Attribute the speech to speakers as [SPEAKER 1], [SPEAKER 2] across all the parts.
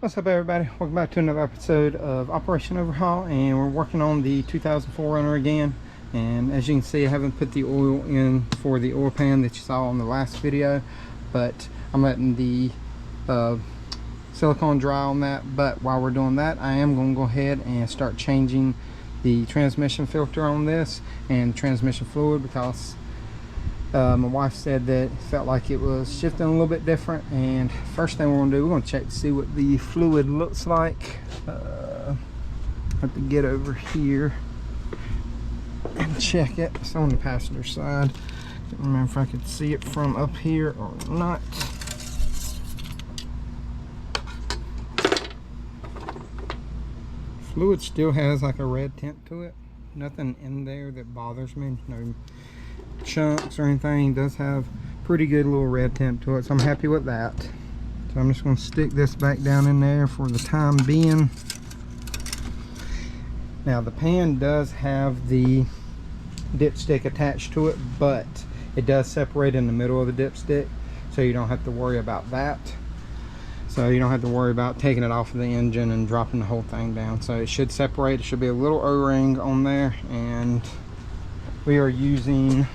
[SPEAKER 1] What's up, everybody? Welcome back to another episode of Operation Overhaul, and we're working on the 2004 Runner again. And as you can see, I haven't put the oil in for the oil pan that you saw on the last video, but I'm letting the silicone dry on that. But while we're doing that, I am going to go ahead and start changing the transmission filter on this and transmission fluid, because my wife said that it felt like it was shifting a little bit different. And first thing we're going to do, we're going to check to see what the fluid looks like. I have to get over here and check it. It's on the passenger side. Can't remember if I could see it from up here or not. Fluid still has like a red tint to it. Nothing in there that bothers me. No chunks or anything. It does have pretty good little red tint to it, so I'm happy with that. So I'm just going to stick this back down in there for the time being. Now the pan does have the dipstick attached to it, but it does separate in the middle of the dipstick, so you don't have to worry about that. So you don't have to worry about taking it off of the engine and dropping the whole thing down. So it should separate. It should be a little O-ring on there, and we are using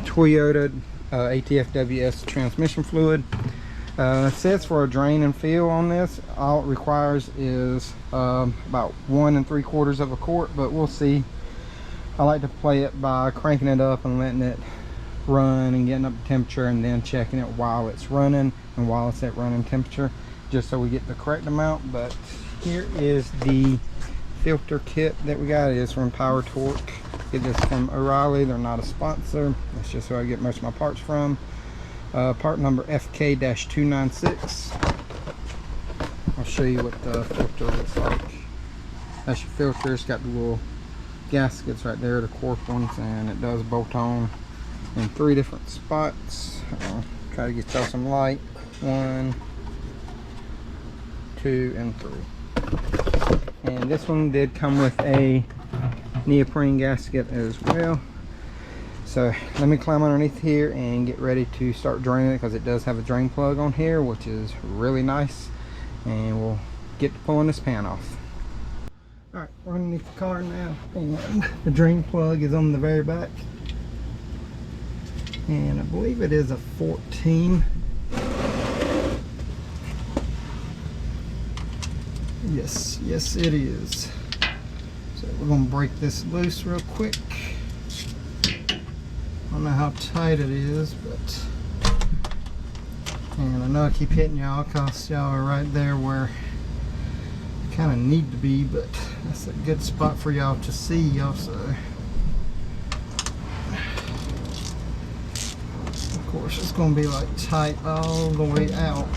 [SPEAKER 1] Toyota ATFWS transmission fluid. It says for a drain and fill on this. All it requires is about 1 3/4 of a quart, but we'll see. I like to play it by cranking it up and letting it run and getting up to temperature, and then checking it while it's running and while it's at running temperature, just so we get the correct amount. But here is the filter kit that we got. It is from Power Torque. Get this from O'Reilly. They're not a sponsor. That's just where I get most of my parts from. Part number FK-296. I'll show you what the filter looks like. That's your filter. It's got the little gaskets right there, the cork ones, and it does bolt on in 3 different spots. Try to get y'all some light. 1, 2, and 3. And this one did come with a neoprene gasket as well. So let me climb underneath here and get ready to start draining it, because it does have a drain plug on here, which is really nice. And we'll get to pulling this pan off. Alright, we're underneath the car now, and the drain plug is on the very back. And I believe it is a 14. Yes, it is. So we're going to break this loose real quick. I don't know how tight it is, but, and I know I keep hitting y'all because y'all are right there where you kind of need to be, but that's a good spot for y'all to see also. Of course, it's going to be like tight all the way out.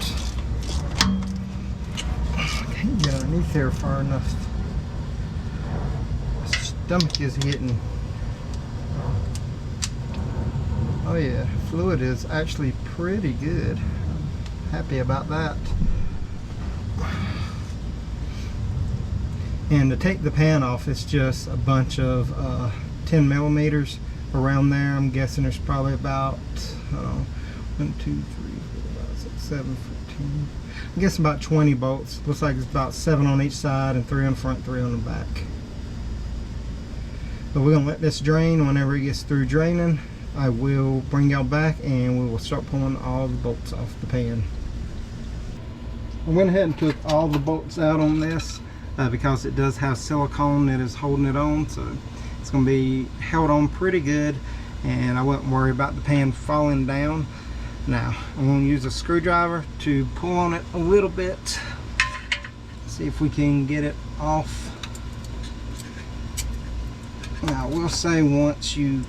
[SPEAKER 1] Can't get underneath there far enough. My stomach is hitting. Oh yeah, fluid is actually pretty good. I'm happy about that. And to take the pan off, it's just a bunch of 10 millimeters around there. I'm guessing there's probably about 1, 2, 3, 4, 5, 6, 7, 14. I guess about 20 bolts. Looks like it's about 7 on each side and 3 on the front, 3 on the back. But we're gonna let this drain. Whenever it gets through draining, I will bring y'all back and we will start pulling all the bolts off the pan. I went ahead and took all the bolts out on this because it does have silicone that is holding it on, so it's going to be held on pretty good, and I wouldn't worry about the pan falling down. Now I'm going to use a screwdriver to pull on it a little bit, see if we can get it off. Now I will say, once you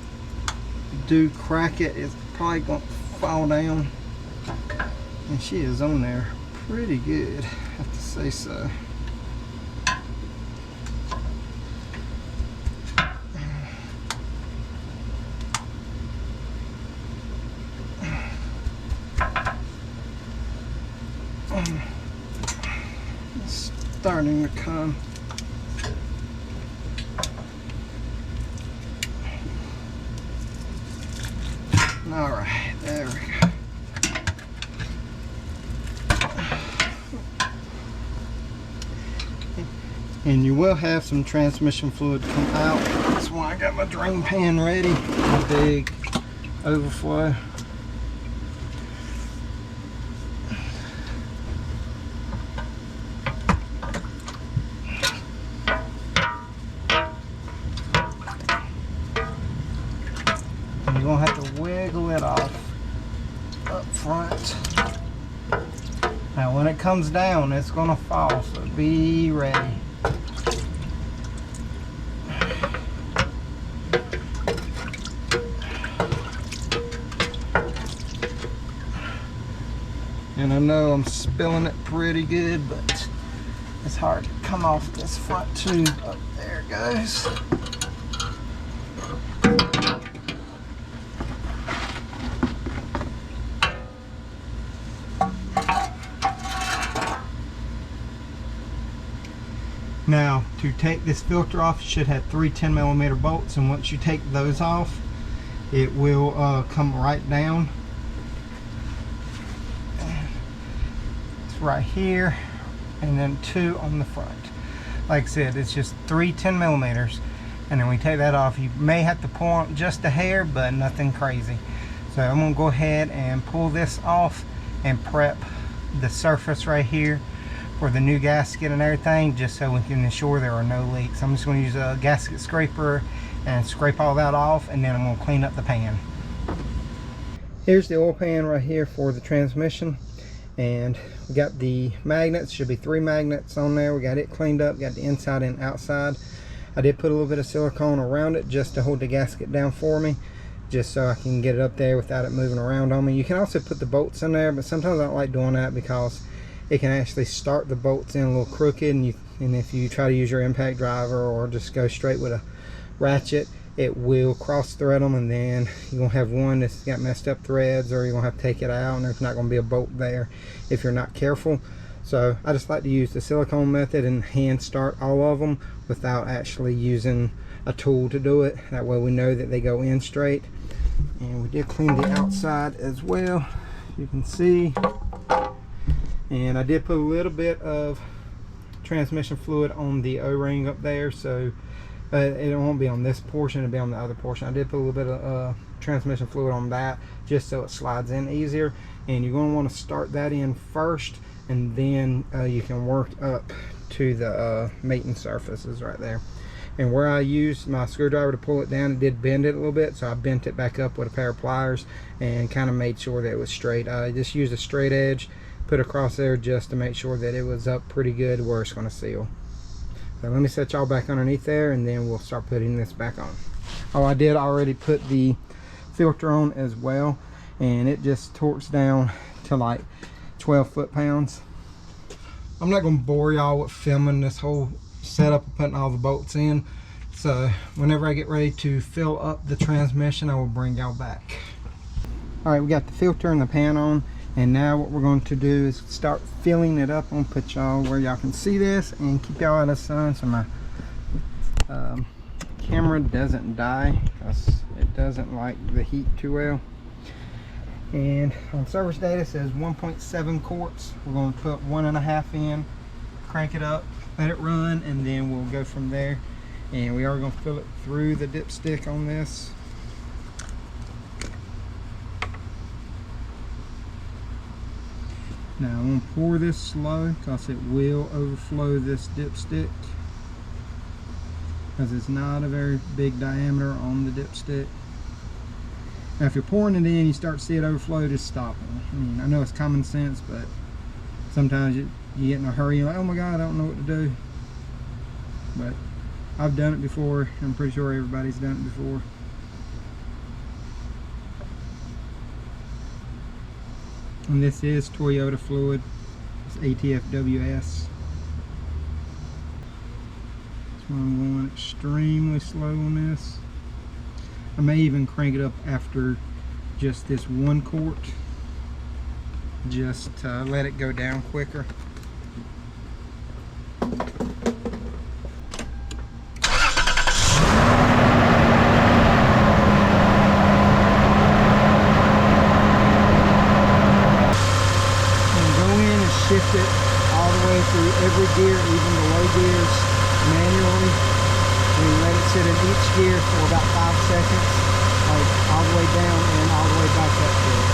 [SPEAKER 1] do crack it, it's probably going to fall down, and she is on there pretty good, I have to say so. It's starting to come. All right, there we go. And you will have some transmission fluid come out. That's why I got my drain pan ready, my big overflow. And you're gonna have to wiggle it off up front. Now when it comes down, it's gonna fall, so be ready. And I know I'm spilling it pretty good, but it's hard to come off this front tube. Oh, there it goes. Now, to take this filter off, you should have 3 10mm bolts, and once you take those off, it will come right down. It's right here, and then 2 on the front. Like I said, it's just 3 10mm, and then we take that off. You may have to pull on just a hair, but nothing crazy. So I'm gonna go ahead and pull this off and prep the surface right here for the new gasket and everything, just so we can ensure there are no leaks. I'm just going to use a gasket scraper and scrape all that off, and then I'm going to clean up the pan. Here's the oil pan right here for the transmission, and we got the magnets. Should be 3 magnets on there. We got it cleaned up, got the inside and outside. I did put a little bit of silicone around it just to hold the gasket down for me, just so I can get it up there without it moving around on me. You can also put the bolts in there, but sometimes I don't like doing that because it can actually start the bolts in a little crooked, and if you try to use your impact driver or just go straight with a ratchet, it will cross thread them, and then you're gonna have one that's got messed up threads, or you're gonna have to take it out and there's not gonna be a bolt there if you're not careful. So I just like to use the silicone method and hand start all of them without actually using a tool to do it. That way we know that they go in straight. And we did clean the outside as well, you can see. And I did put a little bit of transmission fluid on the O-ring up there, so it won't be on this portion, it'll be on the other portion. I did put a little bit of transmission fluid on that just so it slides in easier. And you're going to want to start that in first, and then you can work up to the mating surfaces right there. And where I used my screwdriver to pull it down, it did bend it a little bit, so I bent it back up with a pair of pliers and kind of made sure that it was straight. I just used a straight edge, put across there just to make sure that it was up pretty good where it's going to seal. So let me set y'all back underneath there, and then we'll start putting this back on. Oh, I did already put the filter on as well, and it just torques down to like 12 foot-pounds. I'm not going to bore y'all with filming this whole setup and putting all the bolts in, so whenever I get ready to fill up the transmission, I will bring y'all back. All right, we got the filter and the pan on. And now what we're going to do is start filling it up. I'm going to put y'all where y'all can see this and keep y'all out of the sun so my camera doesn't die, because it doesn't like the heat too well. And on service data it says 1.7 quarts. We're going to put 1.5 in, crank it up, let it run, and then we'll go from there. And we are going to fill it through the dipstick on this. Now I'm going to pour this slow because it will overflow this dipstick, because it's not a very big diameter on the dipstick. Now if you're pouring it in, you start to see it overflow, just stop it. I mean, I know it's common sense, but sometimes you get in a hurry, you're like, oh my god, I don't know what to do. But I've done it before. I'm pretty sure everybody's done it before. And this is Toyota fluid. It's ATFWS. So I'm going extremely slow on this. I may even crank it up after just this 1 quart, just to let it go down quicker. Shift it all the way through every gear, even the low gears, manually. We let it sit in each gear for about 5 seconds, like all the way down and all the way back up to it.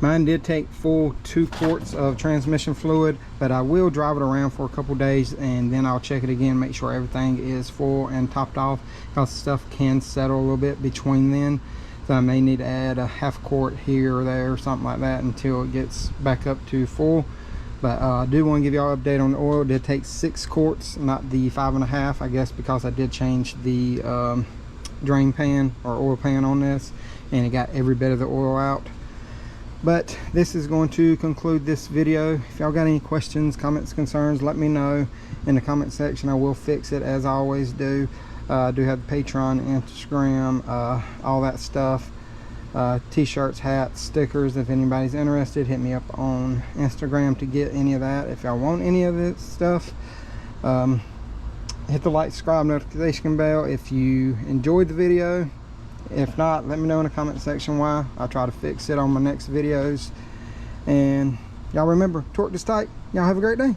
[SPEAKER 1] Mine did take full 2 quarts of transmission fluid, but I will drive it around for a couple days and then I'll check it again, make sure everything is full and topped off, because stuff can settle a little bit between then. So I may need to add a half quart here or there or something like that until it gets back up to full. But I do want to give y'all an update on the oil. It did take 6 quarts, not the 5.5, I guess, because I did change the drain pan or oil pan on this, and it got every bit of the oil out. But this is going to conclude this video. If y'all got any questions, comments, concerns, let me know in the comment section. I will fix it as I always do. I do have the Patreon, Instagram, all that stuff. T-shirts, hats, stickers. If anybody's interested, hit me up on Instagram to get any of that. If y'all want any of this stuff, hit the like, subscribe, notification bell if you enjoyed the video. If not, let me know in the comment section why. I'll try to fix it on my next videos. And y'all remember, torque this tight. Y'all have a great day.